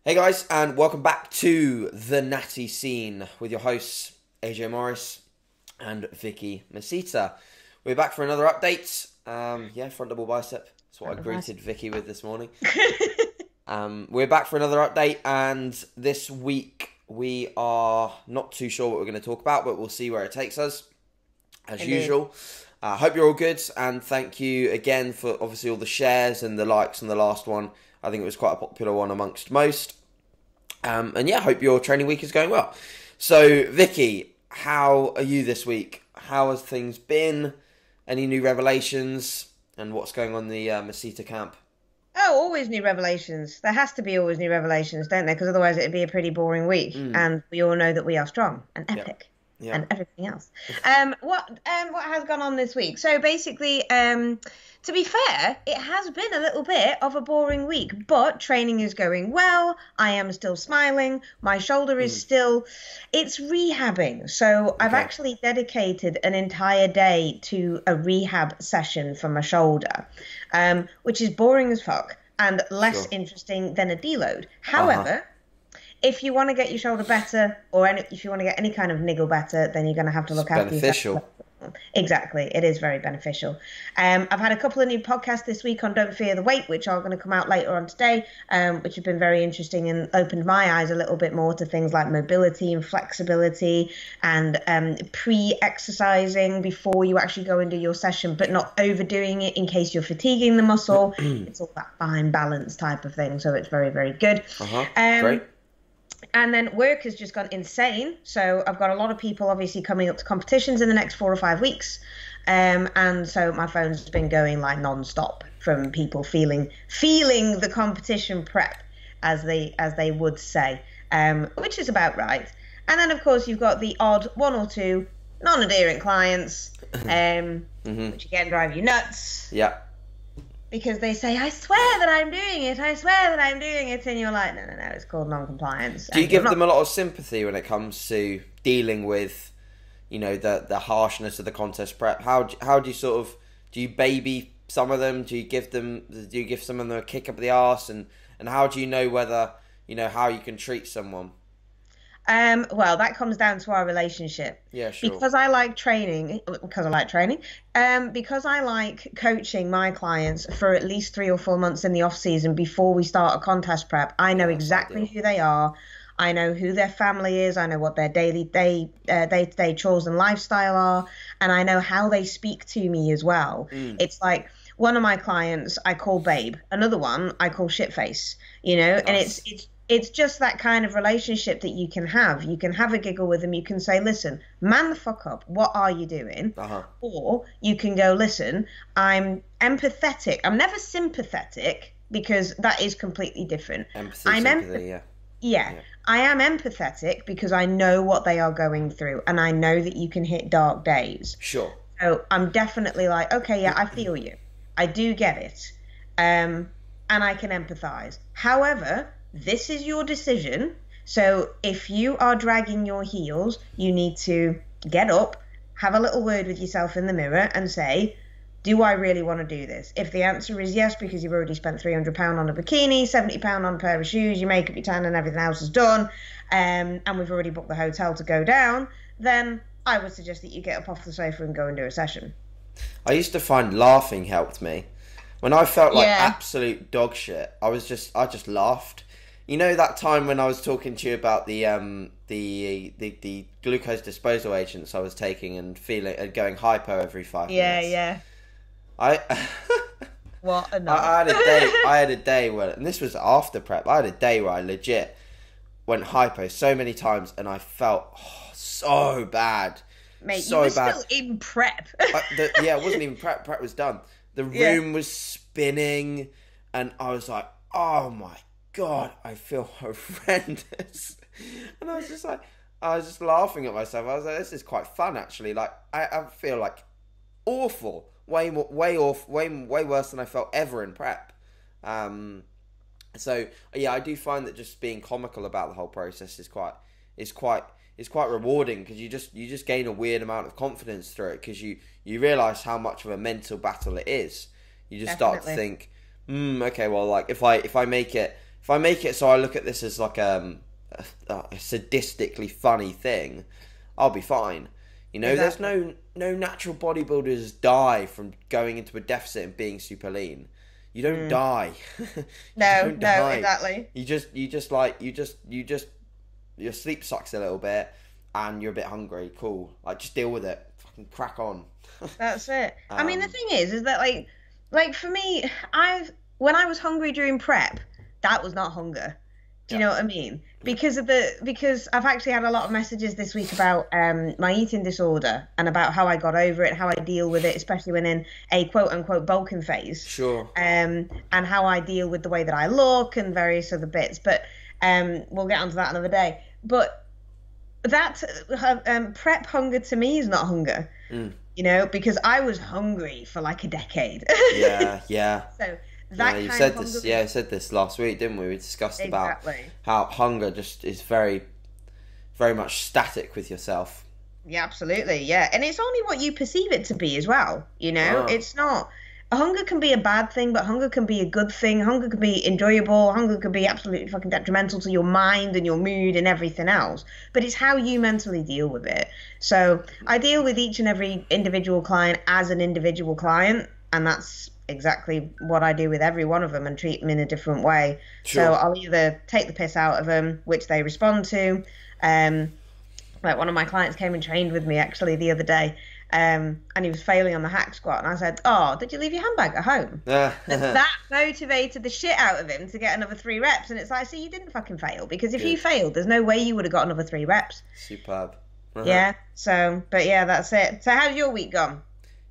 Hey guys, and welcome back to The Natty Scene with your hosts, AJ Morris and Vicky Masita. We're back for another update. Front double bicep. That's what I greeted Vicky with this morning. We're back for another update, and this week we are not too sure what we're going to talk about, but we'll see where it takes us, as usual. Hope you're all good, and thank you again for obviously all the shares and the likes on the last one. I think it was quite a popular one amongst most. Hope your training week is going well. So, Vicky, how are you this week? How has things been? Any new revelations? And what's going on in the Masita camp? Oh, always new revelations. There has to be always new revelations, don't there? Because otherwise it'd be a pretty boring week. And we all know that we are strong and epic. Yep. And everything else. What has gone on this week? So basically, to be fair, it has been a little bit of a boring week, but training is going well. I am still smiling. My shoulder is it's rehabbing. So I've actually dedicated an entire day to a rehab session for my shoulder, which is boring as fuck and less interesting than a deload. However, if you want to get your shoulder better, if you want to get any kind of niggle better, then you're going to have to look after yourself. Exactly. It is very beneficial. I've had a couple of new podcasts this week on Don't Fear the Weight, which are going to come out later on today, which have been very interesting and opened my eyes a little bit more to things like mobility and flexibility and pre-exercising before you actually go and do your session, but not overdoing it in case you're fatiguing the muscle. It's all that fine balance type of thing. So it's very, very good. Great. And then work has just gone insane. So I've got a lot of people obviously coming up to competitions in the next 4 or 5 weeks. And so my phone's been going like non-stop from people feeling the competition prep, as they would say, which is about right. And then, of course, you've got the odd 1 or 2 non-adherent clients, which again drive you nuts. Yeah. Because they say, I swear that I'm doing it, I swear that I'm doing it, and you're like, no, it's called non-compliance. Do you give them a lot of sympathy when it comes to dealing with, the harshness of the contest prep? How do you do you baby some of them? Do you give some of them a kick up the arse? And how do you know whether, how you can treat someone? Well, that comes down to our relationship. Yeah, sure. Because I like training, because I like coaching my clients for at least 3 or 4 months in the off season before we start a contest prep. I know exactly who they are. I know who their family is. I know what their day-to-day chores and lifestyle are, and I know how they speak to me as well. It's like one of my clients I call Babe, another one I call Shitface. Nice. And it's just that kind of relationship that you can have. You can have a giggle with them. You can say, listen, man the fuck up. What are you doing? Or you can go, listen, I'm empathetic. I'm never sympathetic because that is completely different. Sympathy, yeah. I am empathetic because I know what they are going through and I know that you can hit dark days. Sure. So I'm definitely like, okay, yeah, I feel you. I do get it. And I can empathize. However, this is your decision. So if you are dragging your heels, you need to get up, have a little word with yourself in the mirror and say, do I really want to do this? If the answer is yes, because you've already spent £300 on a bikini, £70 on a pair of shoes, your makeup, your tan and everything else is done, and we've already booked the hotel to go down, then I would suggest that you get up off the sofa and go and do a session. I used to find laughing helped me. When I felt like absolute dog shit, I just laughed. You know that time when I was talking to you about the glucose disposal agents I was taking and going hypo every 5 minutes? Yeah. What a night. I had a day where, and this was after prep, I had a day where I legit went hypo so many times and I felt so bad. Mate, so you were still in prep. It wasn't even prep. Prep was done. The room was spinning and I was like, oh my God, I feel horrendous. And I was just laughing at myself. I was like, this is quite fun actually. Like I feel like awful. Way worse than I felt ever in prep. So yeah, I do find that just being comical about the whole process is quite rewarding because you just gain a weird amount of confidence through it because you realise how much of a mental battle it is. You just start to think, okay, well, like if I make it if I make it so I look at this as like a sadistically funny thing, I'll be fine. You know, Exactly. there's no natural bodybuilders die from going into a deficit and being super lean. You don't die. You No, don't no, die. exactly. Your sleep sucks a little bit, and you're a bit hungry. Cool. Like, just deal with it. Fucking crack on. That's it. I mean, the Um, thing is that like for me, when I was hungry during prep, that was not hunger. Do you yeah. know what I mean? Because I've actually had a lot of messages this week about my eating disorder and about how I got over it, how I deal with it, especially when in a quote unquote bulking phase, Sure. and how I deal with the way that I look and various other bits. But we'll get onto that another day. But that prep hunger to me is not hunger, Mm. you know, because I was hungry for like a decade. Yeah. Yeah. So Yeah, that you kind said of hunger. this. Yeah, you said this last week, didn't we? We discussed about Exactly. how hunger just is very, very much static with yourself. Yeah, absolutely. Yeah. And it's only what you perceive it to be as well. You know, Ah, it's not. Hunger can be a bad thing, but hunger can be a good thing. Hunger can be enjoyable. Hunger can be absolutely fucking detrimental to your mind and your mood and everything else. But it's how you mentally deal with it. So I deal with each and every individual client as an individual client. And that's exactly what I do with every one of them and treat them in a different way. So sure. I'll either take the piss out of them, which they respond to. Um, like one of my clients came and trained with me actually the other day, and he was failing on the hack squat, and I said, "Oh, did you leave your handbag at home?" And that motivated the shit out of him to get another 3 reps. And it's like, see, you didn't fucking fail, because if you Good. failed, there's no way you would have got another 3 reps. Superb. Uh-huh. Yeah. So, but yeah, that's it. So, how's your week gone?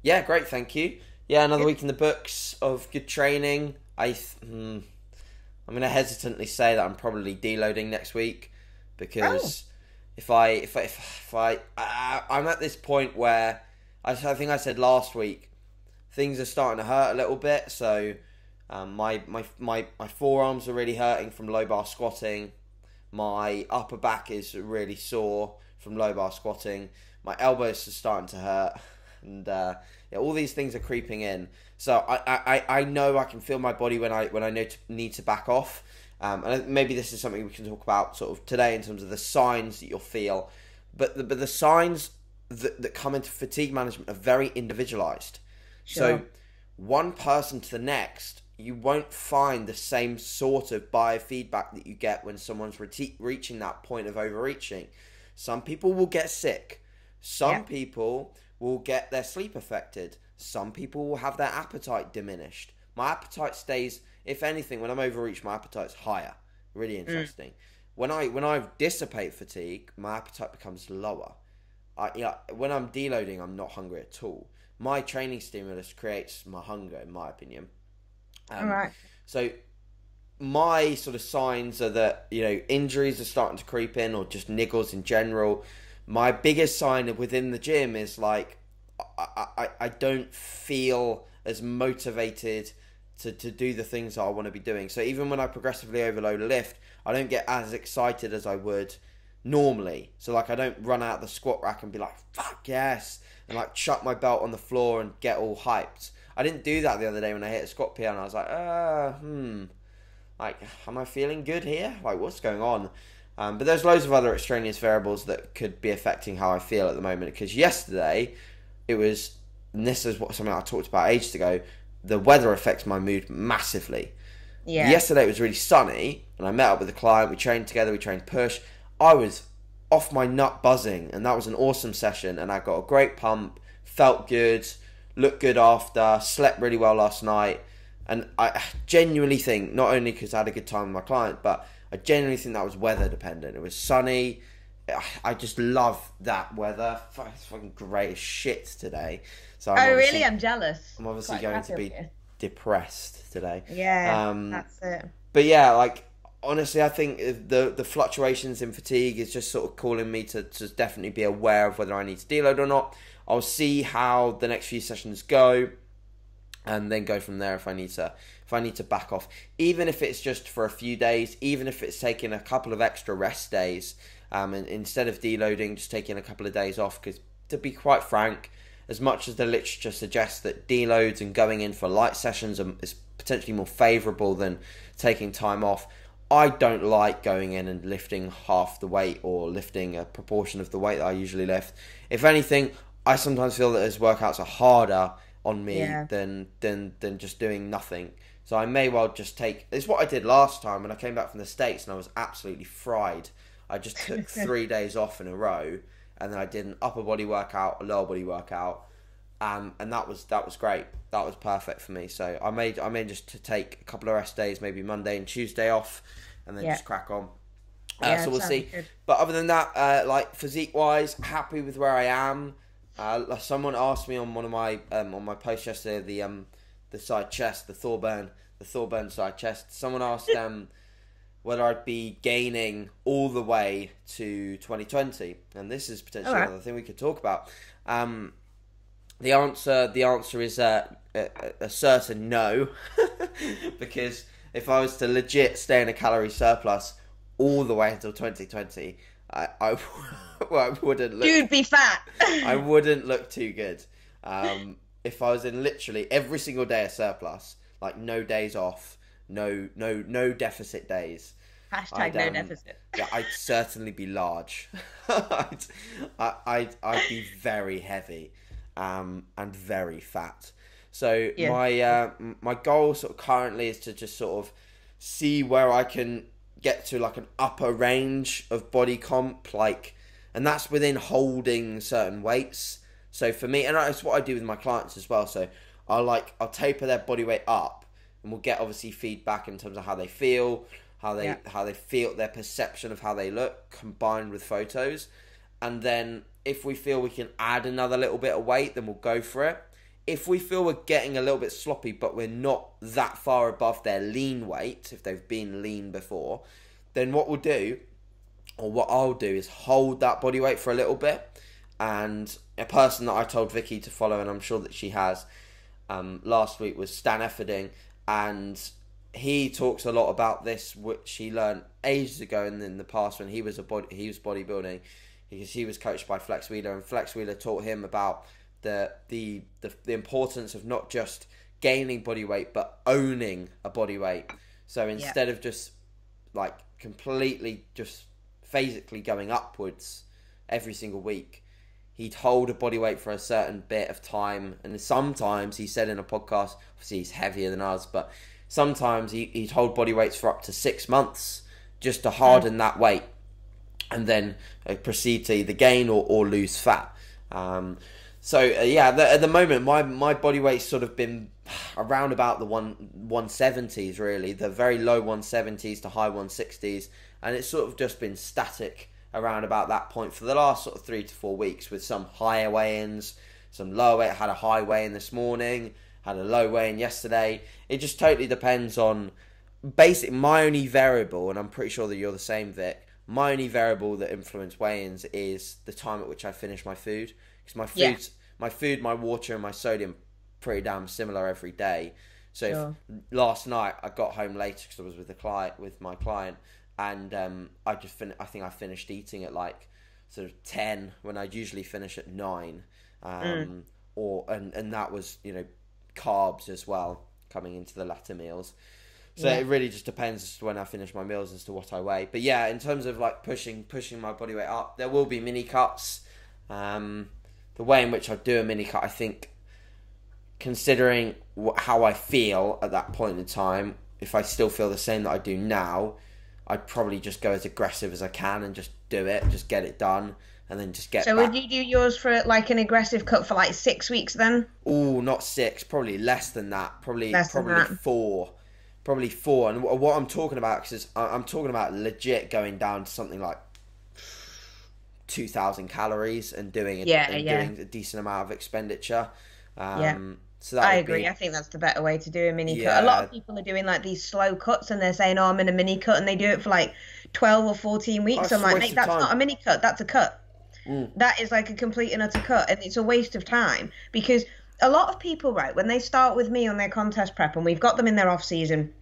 Yeah, great, thank you. Yeah, another Good. week in the books of good training. I'm going to hesitantly say that I'm probably deloading next week Oh, because I'm at this point where I think I said last week things are starting to hurt a little bit. So my forearms are really hurting from low bar squatting. My upper back is really sore from low bar squatting. My elbows are starting to hurt, and yeah, all these things are creeping in. So I know I can feel my body when I need to back off. And maybe this is something we can talk about sort of today in terms of the signs that you'll feel, but the signs that come into fatigue management are very individualized. So sure. one person to the next, you won't find the same sort of biofeedback that you get when someone's reaching that point of overreaching. Some people will get sick. Some Yeah. people will get their sleep affected. Some people will have their appetite diminished. My appetite stays, if anything, when I'm overreached, my appetite's higher. Really Mm. interesting. When I dissipate fatigue, my appetite becomes lower. When I'm deloading, I'm not hungry at all. My training stimulus creates my hunger, in my opinion. All Um, right. so my sort of signs are that injuries are starting to creep in, or just niggles in general. My biggest sign within the gym is like I don't feel as motivated to do the things that I want to be doing. So even when I progressively overload a lift, I don't get as excited as I would normally. So like I don't run out the squat rack and be like, fuck yes, and like chuck my belt on the floor and get all hyped. I didn't do that the other day when I hit a squat PR, and I was like, like, am I feeling good here? Like, what's going on? But there's loads of other extraneous variables that could be affecting how I feel at the moment. Because yesterday, it was, and this is something I talked about ages ago, the weather affects my mood massively. Yeah. Yesterday it was really sunny, and I met up with a client, we trained together, we trained push. I was off my nut buzzing, and that was an awesome session, and I got a great pump, felt good, looked good after, slept really well last night. And I genuinely think, not only because I had a good time with my client, but I genuinely think that was weather dependent. It was sunny. I just love that weather. It's fucking great as shit today. So Oh, really? I'm jealous. I'm obviously Quite going happy to be with you. depressed today. Yeah, that's it. But yeah, like honestly, I think the fluctuations in fatigue is just sort of calling me to definitely be aware of whether I need to deload or not. I'll see how the next few sessions go, and then go from there if I need to back off, even if it's just for a few days, even if it's taking a couple of extra rest days, and instead of deloading, just taking a couple of days off. Because to be quite frank, as much as the literature suggests that deloads and going in for light sessions is potentially more favourable than taking time off, I don't like going in and lifting half the weight or lifting a proportion of the weight that I usually lift. If anything, I sometimes feel that those workouts are harder on me than just doing nothing. So I may well just take... It's what I did last time when I came back from the States and I was absolutely fried. I just took 3 days off in a row, and then I did an upper body workout, a lower body workout, and that was great. That was perfect for me. So I made just to take a couple of rest days, maybe Monday and Tuesday off, and then just crack on. So we'll see. Good. But other than that, like physique wise, happy with where I am. Someone asked me on one of my on my post yesterday, the side chest, the Thorburn side chest. Someone asked whether I'd be gaining all the way to 2020, and this is potentially another thing we could talk about. The answer is a certain no, because if I was to legit stay in a calorie surplus all the way until 2020, I wouldn't look... You'd be fat. I wouldn't look too good. If I was in literally every single day a surplus, like no days off, no deficit days. Hashtag no deficit. Yeah, I'd certainly be large. I'd be very heavy, and very fat. So my goal sort of currently is to just sort of see where I can get to like an upper range of body comp, and that's within holding certain weights. So for me, and that's what I do with my clients as well. So I'll taper their body weight up, and we'll get obviously feedback in terms of how they feel, how they feel, their perception of how they look, combined with photos. And then if we feel we can add another little bit of weight, then we'll go for it. If we feel we're getting a little bit sloppy, but we're not that far above their lean weight, if they've been lean before, then what we'll do, or what I'll do, is hold that body weight for a little bit. And a person that I told Vicky to follow, and I'm sure that she has, last week, was Stan Efferding, and he talks a lot about this, which he learned ages ago in the past when he was bodybuilding, because he was coached by Flex Wheeler, and Flex Wheeler taught him about the importance of not just gaining body weight, but owning a body weight. So instead of just like completely just physically going upwards every single week, he'd hold a body weight for a certain bit of time. And sometimes, he said in a podcast, obviously he's heavier than us, but sometimes he'd hold body weights for up to 6 months just to harden that weight, and then proceed to either gain or lose fat. At the moment, my body weight's sort of been around about the 170s, really, the very low 170s to high 160s, and it's sort of just been static around about that point for the last sort of 3 to 4 weeks, with some higher weigh-ins, some lower weight. I had a high weigh-in this morning, had a low weigh-in yesterday. It just totally depends on my only variable, and I'm pretty sure that you're the same, Vic. My only variable that influences weigh-ins is the time at which I finish my food, because my food, my water, and my sodium pretty damn similar every day. So last night I got home later because I was with my client, and I think I finished eating at like sort of 10 when I usually finish at 9, and that was carbs as well coming into the latter meals. So it really just depends as to when I finish my meals as to what I weigh. But yeah, in terms of like pushing my body weight up, there will be mini cuts. The way in which I do a mini cut, I think, considering how I feel at that point in time, if I still feel the same that I do now, I'd probably just go as aggressive as I can and just do it, just get it done, and then just get back. Would you do yours for like an aggressive cut for like 6 weeks then? Oh, not 6, probably less than that. Probably 4. Probably 4. And what I'm talking about, because I'm talking about legit going down to something like 2,000 calories and doing a decent amount of expenditure. So that I agree. I think that's the better way to do a mini cut. A lot of people are doing like these slow cuts, and they're saying, "Oh, I'm in a mini cut," and they do it for like 12 or 14 weeks. I'm like, mate, that's not a mini cut. That's a cut. That is like a complete and utter cut, and it's a waste of time, because a lot of people, right, when they start with me on their contest prep, and we've got them in their off season,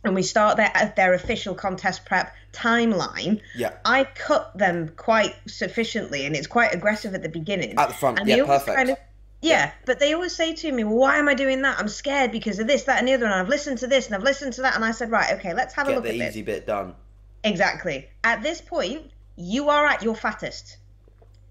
and we start their official contest prep timeline, I cut them quite sufficiently, and it's quite aggressive at the beginning. At the front, and perfect. Yeah, but they always say to me, well, why am I doing that? I'm scared because of this, that, and the other, and I've listened to this and I've listened to that, and I said, right, okay, let's have a Get look the at this. easy bit done. Exactly. At this point, you are at your fattest.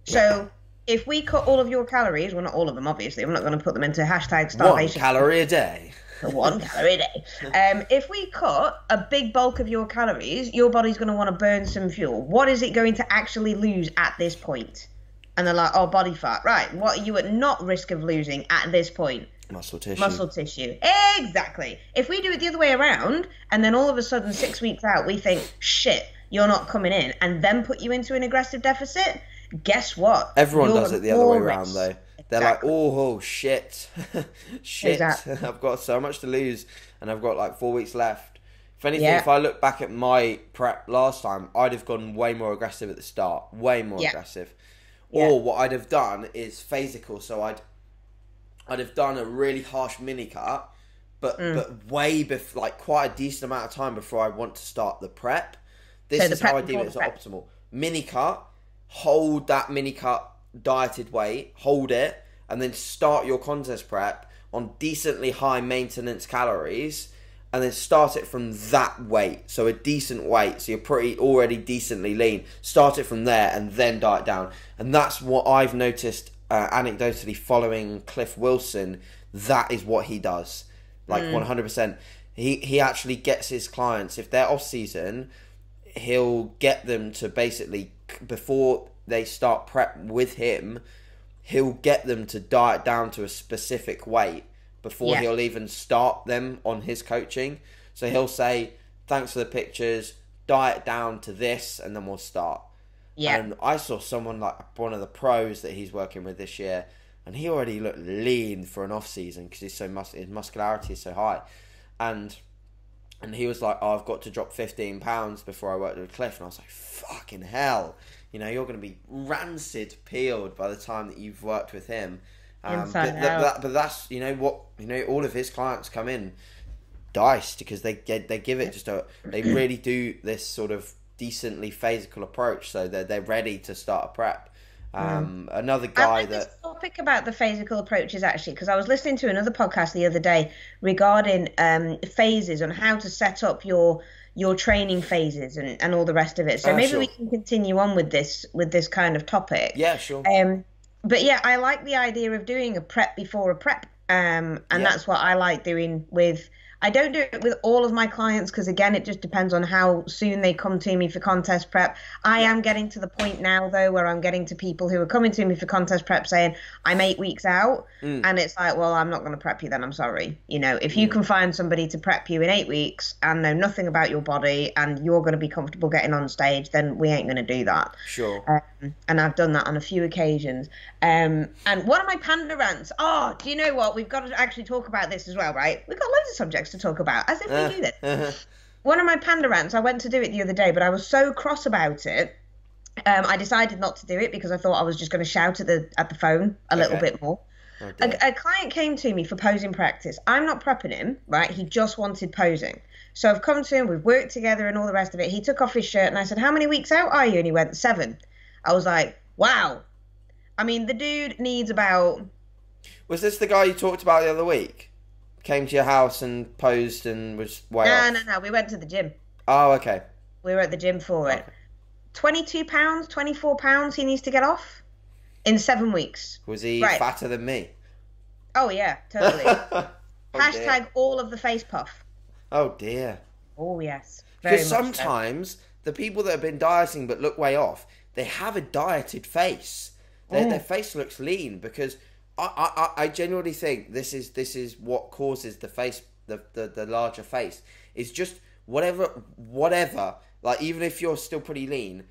So if we cut all of your calories, well, not all of them, obviously, I'm not going to put them into hashtag starvation. 1 calorie a day. 1 calorie a day. If we cut a big bulk of your calories, your body's going to want to burn some fuel. What is it going to actually lose at this point? And they're like, oh, body fat. Right. What are you at not risk of losing at this point? Muscle tissue. Muscle tissue. Exactly. If we do it the other way around, and then all of a sudden 6 weeks out, we think, shit, you're not coming in, and then put you into an aggressive deficit, guess what? Everyone does it the other way around, though. Exactly. They're like, oh shit. Shit. Exactly. I've got so much to lose, and I've got like 4 weeks left. If anything, Yeah. if I look back at my prep last time, I'd have gone way more aggressive at the start. Way more aggressive. Yeah. Or what I'd have done is phasical. So I'd have done a really harsh mini cut, but way before, like quite a decent amount of time before I want to start the prep. This So is the prep how I do before it. the It's prep. optimal. Mini cut, hold that mini cut dieted weight, hold it, and then start your contest prep on decently high maintenance calories, and then start it from that weight. So a decent weight, so you're pretty already decently lean. Start it from there and then diet down. And that's what I've noticed anecdotally following Cliff Wilson. That is what he does. Like 100%. He actually gets his clients, if they're off season, he'll get them to basically, before they start prep with him, he'll get them to diet down to a specific weight before he'll even start them on his coaching. So he'll say, thanks for the pictures, diet down to this, and then we'll start. Yeah. And I saw someone like one of the pros that he's working with this year, and he already looked lean for an off season because he's so his muscularity is so high, and he was like, oh, I've got to drop 15 pounds before I worked with Cliff, and I was like, fucking hell, you know, you're going to be rancid peeled by the time that you've worked with him. But that's, you know what, you know, all of his clients come in diced because they give it they really do this sort of decently phasical approach, so they're ready to start a prep. Another guy this topic about the phasical approaches, actually, because I was listening to another podcast the other day regarding phases and how to set up your training phases and all the rest of it. So maybe we can continue on with this kind of topic. Yeah, sure. But yeah, I like the idea of doing a prep before a prep, and that's what I like doing with. I don't do it with all of my clients because, again, it just depends on how soon they come to me for contest prep. I am getting to the point now, though, where I'm getting to people who are coming to me for contest prep saying, I'm 8 weeks out. And it's like, well, I'm not going to prep you then. I'm sorry. You know, if you can find somebody to prep you in 8 weeks and know nothing about your body and you're going to be comfortable getting on stage, then we ain't going to do that. Sure. And I've done that on a few occasions. And one of my panda rants, do you know what? We've got to actually talk about this as well, right? We've got loads of subjects to talk about, as if we do this. One of my panda rants, I went to do it the other day, but I was so cross about it. I decided not to do it because I thought I was just going to shout at the phone a little bit more. A client came to me for posing practice. I'm not prepping him, right? He just wanted posing. So I've come to him, we've worked together and all the rest of it. He took off his shirt and I said, how many weeks out are you? And he went, 7. I was like, wow. I mean, the dude needs about... Was this the guy you talked about the other week? Came to your house and posed and was way off? No. We went to the gym. Oh, okay. We were at the gym for it. 22 pounds, 24 pounds he needs to get off in 7 weeks. Was he fatter than me? Oh, yeah, totally. Hashtag all of the face puff. Oh, dear. Oh, yes. Because sometimes the people that have been dieting but look way off, they have a dieted face. Their face looks lean because... I genuinely think this is what causes the face, the larger face. It's just whatever. Like, even if you're still pretty lean,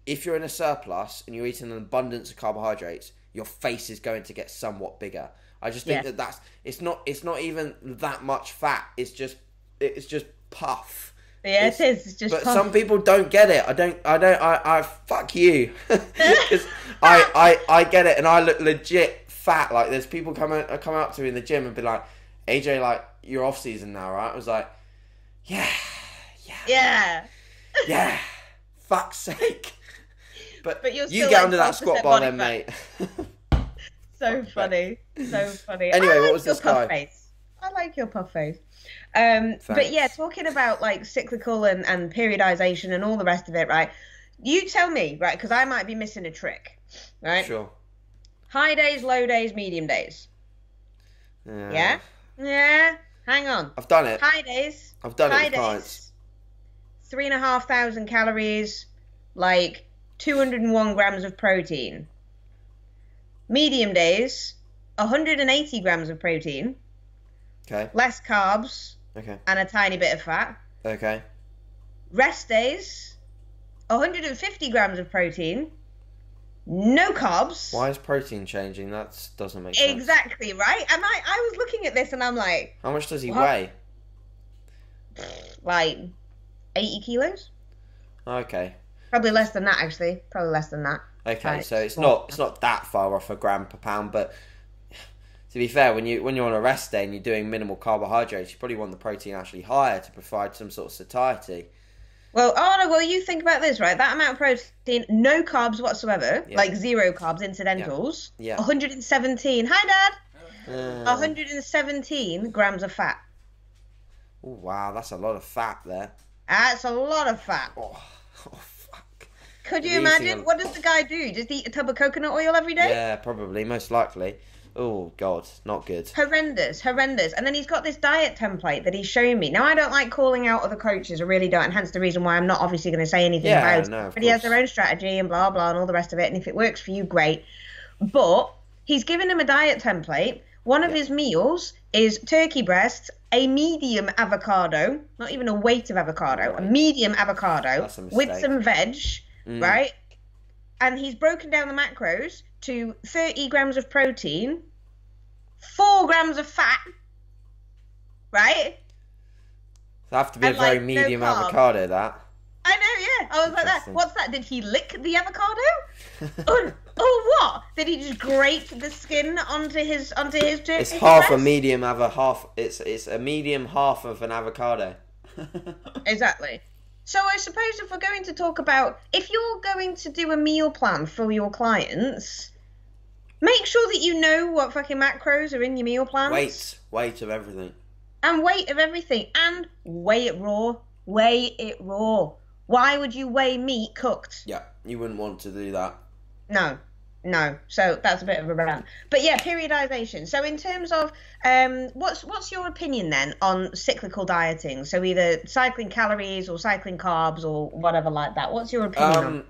if you're in a surplus and you're eating an abundance of carbohydrates, your face is going to get somewhat bigger. I just think that's it's not even that much fat. It's just puff. Yeah, it is. It's just but puff. Some people don't get it. I fuck you. 'Cause I get it, and I look legit fat. Like, there's people come up to me in the gym and be like, AJ, like, you're off season now, right? I was like, yeah. Fuck's sake. But you get under that squat bar then, mate. So funny. So funny. Anyway, I what like was your this puff guy? face. I like your puff face. But yeah, Thanks. talking about like cyclical and periodization and all the rest of it, right? You tell me, right? Because I might be missing a trick, right? Sure. High days, low days, medium days. Yeah? Yeah. Hang on. I've done it. High days. I've done it High with clients. days. 3,500 calories, like 201 grams of protein. Medium days, 180 grams of protein. Okay. Less carbs. Okay. And a tiny bit of fat. Okay. Rest days, 150 grams of protein. No carbs. Why is protein changing? That doesn't make sense. Exactly, right? And I was looking at this and I'm like, How much does he what? weigh? Like 80 kilos? Okay. Probably less than that, actually. Probably less than that. Okay, Right. so it's not that far off a gram per pound, but to be fair, when you're on a rest day and you're doing minimal carbohydrates, you probably want the protein actually higher to provide some sort of satiety. Well, you think about this, right? That amount of protein, no carbs whatsoever, like 0 carbs, incidentals. Yeah. 117. Hi, Dad. 117 grams of fat. Oh, wow, that's a lot of fat there. That's a lot of fat. Oh, fuck. Could you You're imagine? eating What does the guy do? Just eat a tub of coconut oil every day? Yeah, probably, most likely. Oh, God, not good. Horrendous. And then he's got this diet template that he's shown me. Now, I don't like calling out other coaches. I really don't. And hence the reason why I'm not obviously going to say anything about it. No, But he has their own strategy and blah, blah, and all the rest of it. And if it works for you, great. But he's given him a diet template. One of his meals is turkey breasts, a medium avocado, not even a weight of avocado, a medium avocado with some veg, right? And he's broken down the macros to 30 grams of protein, 4 grams of fat, right? It'll have to be a very medium avocado, that. I know, yeah. I was like that. What's that? Did he lick the avocado? what? Did he just grate the skin onto his turkey? It's half a medium it's a medium half of an avocado. Exactly. So I suppose if we're going to talk about, if you're going to do a meal plan for your clients, make sure that you know what fucking macros are in your meal plans. Weight of everything. And weight of everything. And weigh it raw. Weigh it raw. Why would you weigh meat cooked? Yeah, you wouldn't want to do that. No. So that's a bit of a rant. But yeah, periodization. So in terms of what's your opinion then on cyclical dieting? So either cycling calories or cycling carbs or whatever like that. What's your opinion on?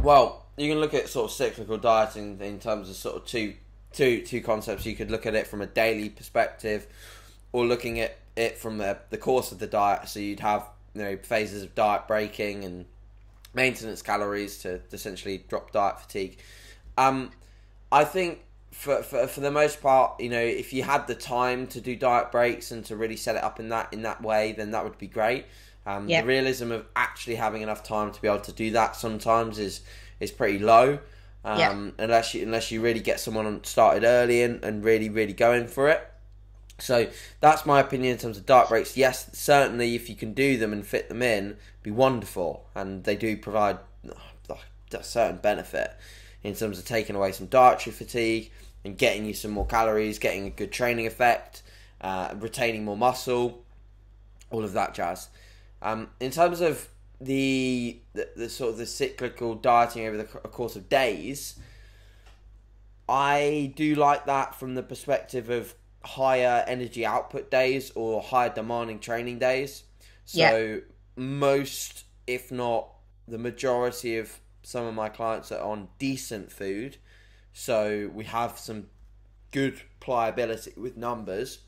Well, you can look at sort of cyclical dieting in terms of sort of two concepts. You could look at it from a daily perspective or looking at it from the course of the diet. So you'd have, phases of diet breaking and maintenance calories to essentially drop diet fatigue. I think for the most part, if you had the time to do diet breaks and to really set it up in that way, then that would be great. The realism of actually having enough time to be able to do that sometimes is pretty low. Unless you really get someone started early and really, really going for it. So that's my opinion in terms of diet breaks. Yes, certainly if you can do them and fit them in, be wonderful, and they do provide a certain benefit in terms of taking away some dietary fatigue and getting you some more calories, getting a good training effect, retaining more muscle, all of that jazz. In terms of the sort of the cyclical dieting over the course of days, I do like that from the perspective of higher energy output days or higher demanding training days. So most, if not the majority of some of my clients are on decent food. So we have some good pliability with numbers.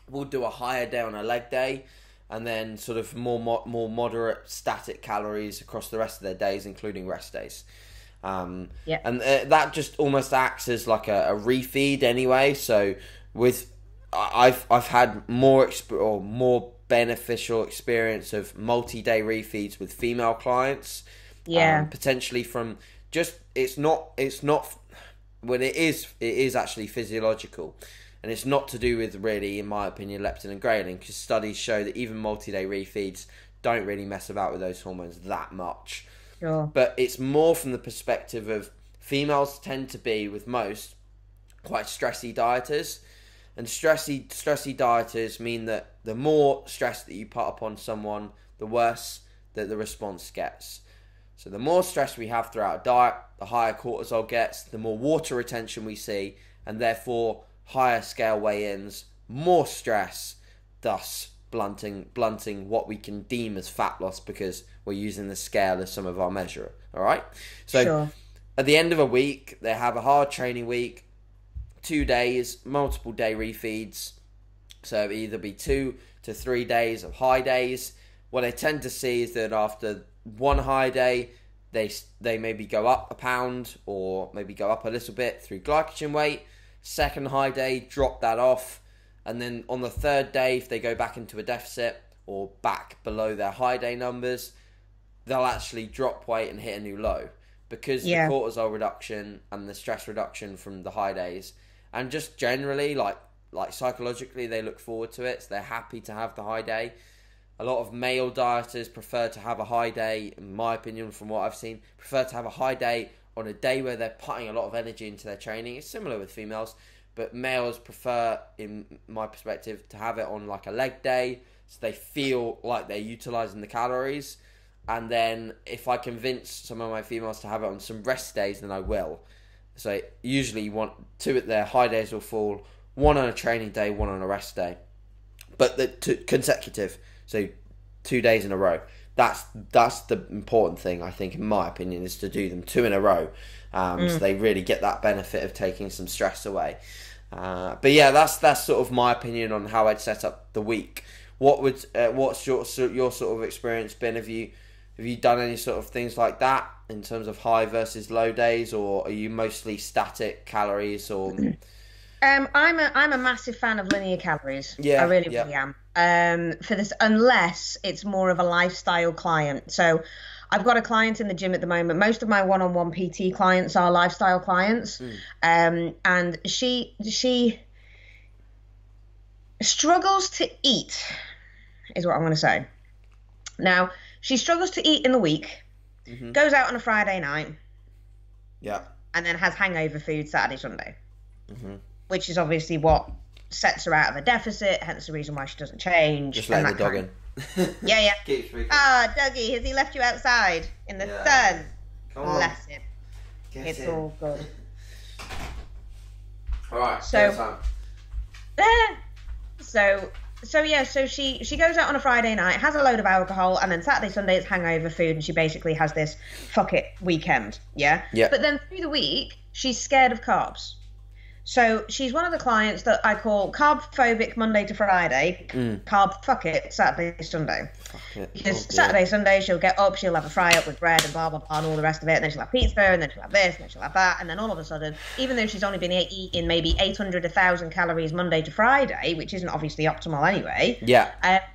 We'll do a higher day on a leg day and then sort of more moderate static calories across the rest of their days, including rest days. And that just almost acts as like a refeed anyway. So I've had more beneficial experience of multi-day refeeds with female clients. Potentially from just it is actually physiological, and it's not to do with really, in my opinion, leptin and ghrelin, because studies show that even multi-day refeeds don't really mess about with those hormones that much. Sure. But it's more from the perspective of females tend to be, with most, quite stressy dieters. And stressy dieters mean that the more stress that you put upon someone, the worse that the response gets. So the more stress we have throughout a diet, the higher cortisol gets, the more water retention we see, and therefore higher scale weigh-ins, more stress, thus blunting what we can deem as fat loss, because we're using the scale as some of our measure. All right? So Sure. At the end of a week, they have a hard training week, 2 days, multiple day refeeds. So it'll either be 2 to 3 days of high days. What I tend to see is that after one high day, they maybe go up a pound or maybe go up a little bit through glycogen weight. Second high day, drop that off. And then on the third day, if they go back into a deficit or back below their high day numbers, they'll actually drop weight and hit a new low. Because the cortisol reduction and the stress reduction from the high days, and just generally, like psychologically, they look forward to it. So they're happy to have the high day. A lot of male dieters prefer to have a high day, in my opinion, from what I've seen, prefer to have a high day on a day where they're putting a lot of energy into their training. It's similar with females, but males prefer, in my perspective, to have it on like a leg day, so they feel like they're utilizing the calories. And then if I convince some of my females to have it on some rest days, then I will. So usually you want 2 at their high days will fall, 1 on a training day, 1 on a rest day. But the 2 consecutive, so 2 days in a row. That's the important thing, I think, in my opinion, is to do them 2 in a row. So they really get that benefit of taking some stress away. But yeah, that's sort of my opinion on how I'd set up the week. What's your sort of experience been? Have you done any sort of things like that in terms of high versus low days, or are you mostly static calories? Or I'm a massive fan of linear calories. Yeah, I really am. For this, unless it's more of a lifestyle client. So I've got a client in the gym at the moment. Most of my one-on-one PT clients are lifestyle clients. And she struggles to eat, is what I'm going to say. Now, she struggles to eat in the week, goes out on a Friday night, and then has hangover food Saturday, Sunday, which is obviously what sets her out of a deficit, hence the reason why she doesn't change. Just let the dog in. Yeah. Keep speaking. Ah, Dougie, has he left you outside in the sun? Come on. Bless him. Get It's in. all good. All right. So she goes out on a Friday night, has a load of alcohol, and then Saturday, Sunday it's hangover food, and she basically has this fuck it weekend, yeah? But then through the week, she's scared of carbs. So she's one of the clients that I call carb phobic Monday to Friday, carb fuck it Saturday, Sunday. Because Saturday, Sunday, she'll get up, she'll have a fry up with bread and blah, blah, blah, and all the rest of it, and then she'll have pizza, and then she'll have this, and then she'll have that, and then all of a sudden, even though she's only been eating maybe 800, 1,000 calories Monday to Friday, which isn't obviously optimal anyway,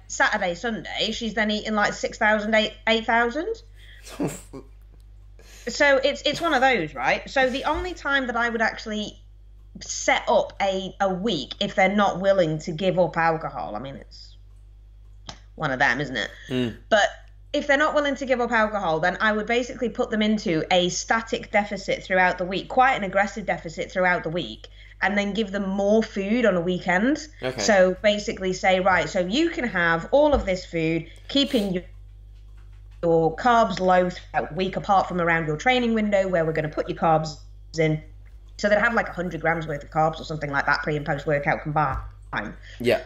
Saturday, Sunday, she's then eating like 6,000, 8,000. So it's one of those, right? So the only time that I would actually set up a week if they're not willing to give up alcohol, I mean, it's one of them, isn't it? But if they're not willing to give up alcohol, then I would basically put them into a static deficit throughout the week, quite an aggressive deficit throughout the week, and then give them more food on a weekend. So basically say, right, so you can have all of this food, keeping your carbs low throughout the week, apart from around your training window where we're going to put your carbs in. So they'd have like 100 grams worth of carbs or something like that pre and post workout combined.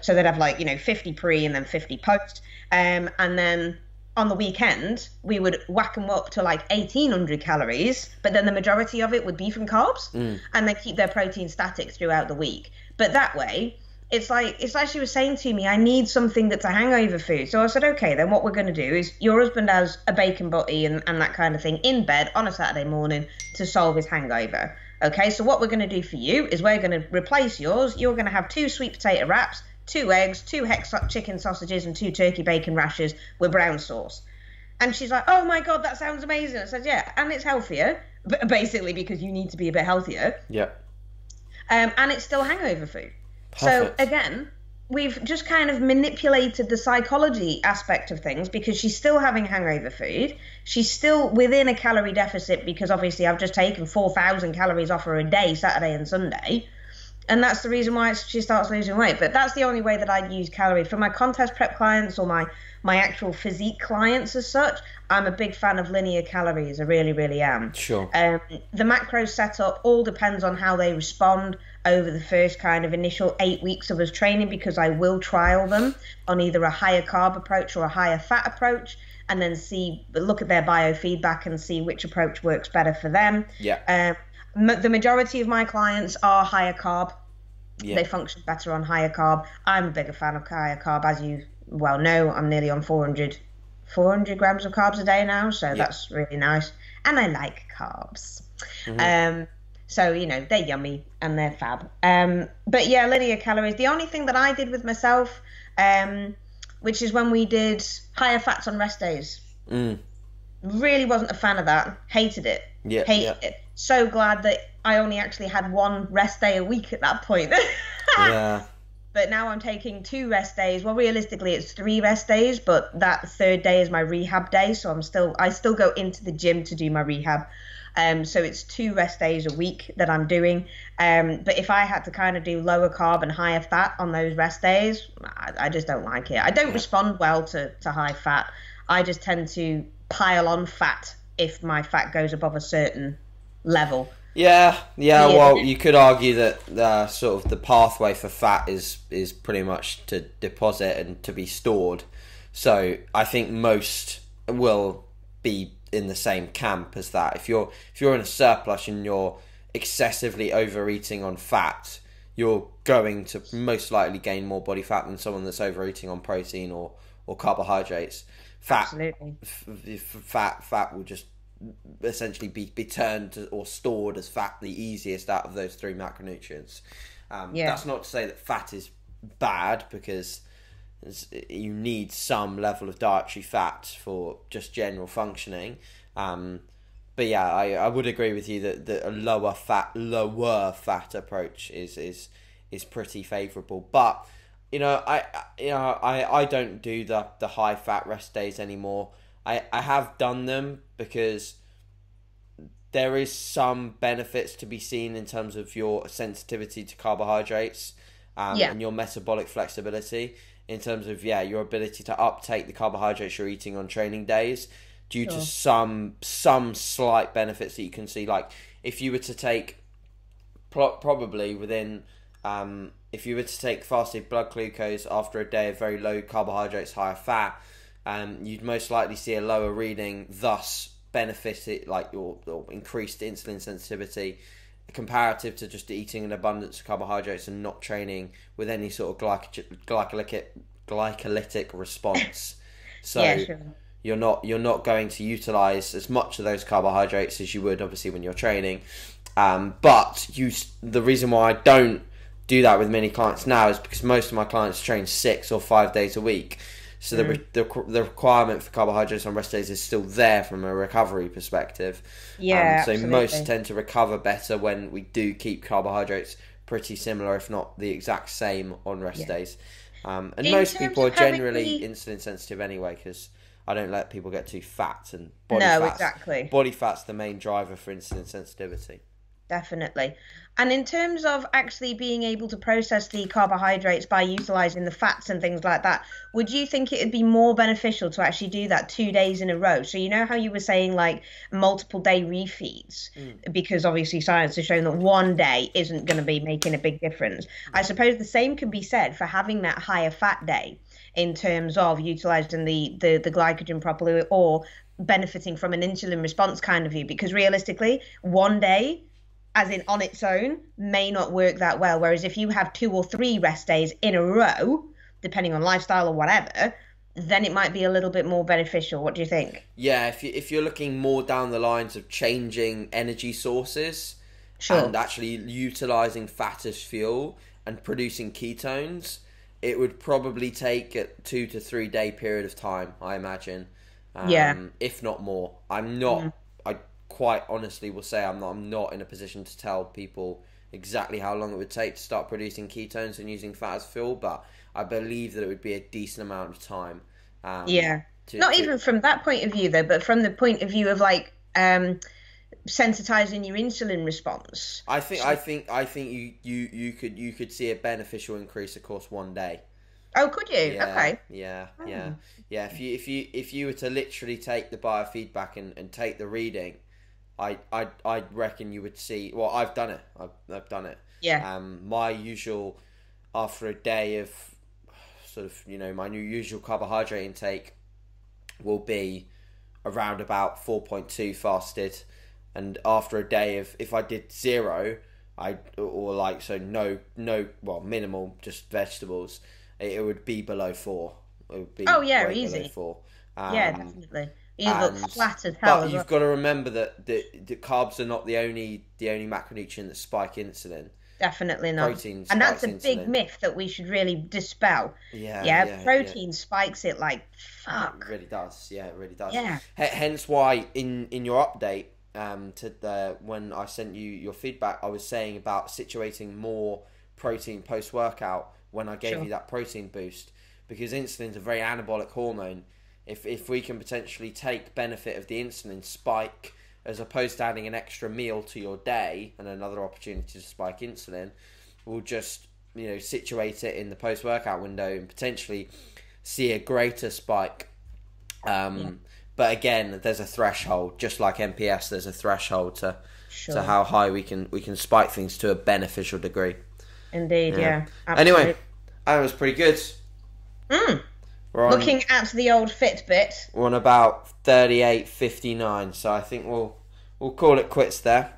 So they'd have 50 pre and then 50 post. And then on the weekend, we would whack them up to like 1,800 calories, but then the majority of it would be from carbs, and then keep their protein static throughout the week. But that way, it's like she was saying to me, I need something that's a hangover food. So I said, okay, then what we're going to do is your husband has a bacon butty and that kind of thing in bed on a Saturday morning to solve his hangover. Okay, so what we're going to do for you is we're going to replace yours. You're going to have 2 sweet potato wraps, 2 eggs, 2 hex chicken sausages, and 2 turkey bacon rashers with brown sauce. And she's like, oh my God, that sounds amazing. I said, yeah, and it's healthier, basically because you need to be a bit healthier. Yeah. And it's still hangover food. Perfect. So again, we've just kind of manipulated the psychology aspect of things because she's still having hangover food. She's still within a calorie deficit because obviously I've just taken 4,000 calories off her a day, Saturday and Sunday. And that's the reason why she starts losing weight. But that's the only way that I'd use calories. For my contest prep clients or my actual physique clients as such, I'm a big fan of linear calories. I really, really am. Sure. The macro setup all depends on how they respond over the first kind of initial 8 weeks of us training, because I will trial them on either a higher carb approach or a higher fat approach, and then look at their biofeedback and see which approach works better for them. Yeah. The majority of my clients are higher carb. Yeah. They function better on higher carb. I'm a bigger fan of higher carb, as you well know. I'm nearly on 400 grams of carbs a day now, so that's really nice. And I like carbs. Mm-hmm. So, they're yummy and they're fab. But yeah, linear calories. The only thing that I did with myself, which is when we did higher fats on rest days. Really wasn't a fan of that. Hated it. Hated it. So glad that I only actually had one rest day a week at that point. Yeah. But now I'm taking 2 rest days. Well, realistically, it's 3 rest days, but that third day is my rehab day. So I still go into the gym to do my rehab. So it's 2 rest days a week that I'm doing. But if I had to kind of do lower carb and higher fat on those rest days, I just don't like it. I don't respond well to high fat. I just tend to pile on fat if my fat goes above a certain level. Yeah. Well, you could argue that sort of the pathway for fat is pretty much to deposit and to be stored. So I think most will be in the same camp as that. If you're in a surplus and you're excessively overeating on fat, you're going to most likely gain more body fat than someone that's overeating on protein or carbohydrates. Absolutely. Fat will just essentially be turned or stored as fat, the easiest out of those 3 macronutrients. That's not to say that fat is bad, because you need some level of dietary fat for just general functioning. But yeah, I would agree with you that a lower fat approach is pretty favourable. But I don't do the high fat rest days anymore. I have done them because there is some benefits to be seen in terms of your sensitivity to carbohydrates and your metabolic flexibility, in terms of your ability to uptake the carbohydrates you're eating on training days, due to some slight benefits that you can see. Like if you were to take probably within if you were to take fasted blood glucose after a day of very low carbohydrates, higher fat, you'd most likely see a lower reading, thus benefit it, like your increased insulin sensitivity, comparative to just eating an abundance of carbohydrates and not training with any sort of glycolytic response. So you're not going to utilize as much of those carbohydrates as you would obviously when you're training. But the reason why I don't do that with many clients now is because most of my clients train 6 or 5 days a week. So the requirement for carbohydrates on rest days is still there from a recovery perspective. So absolutely. Most tend to recover better when we do keep carbohydrates pretty similar, if not the exact same, on rest days. And most people are generally insulin sensitive anyway, because I don't let people get too fat, and body fat's the main driver for insulin sensitivity. Definitely. And in terms of actually being able to process the carbohydrates by utilizing the fats and things like that, would you think it would be more beneficial to actually do that 2 days in a row? So you know how you were saying like multiple day refeeds, because obviously science has shown that 1 day isn't going to be making a big difference. I suppose the same can be said for having that higher fat day, in terms of utilizing the glycogen properly, or benefiting from an insulin response kind of view, because realistically 1 day, as in on its own, may not work that well. Whereas if you have 2 or 3 rest days in a row, depending on lifestyle or whatever, then it might be a little bit more beneficial. What do you think? Yeah, if you're looking more down the lines of changing energy sources and actually utilizing fat as fuel and producing ketones, it would probably take a 2 to 3 day period of time, I imagine. If not more. I quite honestly will say I'm not in a position to tell people exactly how long it would take to start producing ketones and using fat as fuel, but I believe that it would be a decent amount of time. Yeah. Not even from that point of view though, but from the point of view of like sensitizing your insulin response. I think you could see a beneficial increase, of course, one day. Oh, could you? Yeah, Okay. yeah. If you were to literally take the biofeedback and take the reading, I reckon you would see. Well, I've done it. I've done it. Yeah. My usual, after a day of sort of, my new usual carbohydrate intake will be around about 4.2 fasted, and after a day of, if I did 0, minimal, just vegetables, it would be below 4. It would be easy. below 4. Yeah, definitely. You look flat as hell. But you've got to remember that the carbs are not the only macronutrient that spike insulin. Definitely not. Protein and that's a insulin. big myth that we should really dispel. Protein spikes it like fuck. It really does. Yeah, it really does. Yeah. Hence why in your update when I sent you your feedback, I was saying about situating more protein post workout when I gave you that protein boost, because insulin's a very anabolic hormone. If we can potentially take benefit of the insulin spike, as opposed to adding an extra meal to your day and another opportunity to spike insulin, we'll just situate it in the post workout window and potentially see a greater spike. But again, there's a threshold, just like MPS. There's a threshold to how high we can spike things to a beneficial degree. Indeed, yeah. Anyway, that was pretty good. Looking at the old Fitbit, we're on about 38:59, so I think we'll call it quits there.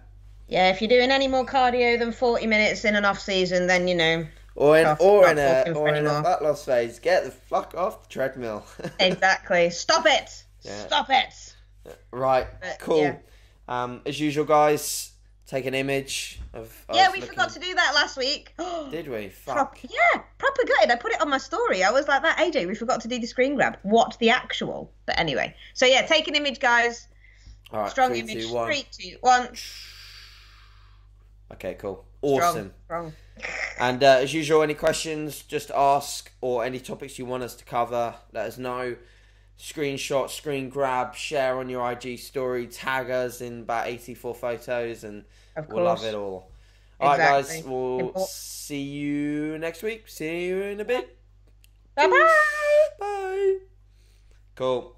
Yeah, if you're doing any more cardio than 40 minutes in an off season, then or in a fat loss phase, get the fuck off the treadmill. Exactly. Stop it. Yeah. Stop it. Right. Cool. Yeah. As usual, guys, take an image of. Yeah, we forgot to do that last week. Did we? Fuck. Proper gutted. I put it on my story. I was like that, AJ. We forgot to do the screen grab. What the actual? But anyway, so yeah, take an image, guys. All right. Strong image. 3, 2, 1. Okay, cool. Awesome. Strong. And as usual, any questions, just ask, or any topics you want us to cover, let us know. Screenshot, screen grab, share on your IG story, tag us in about 84 photos, and we'll love it all. All right, guys, we'll see you next week. See you in a bit. Bye-bye. Bye. Cool.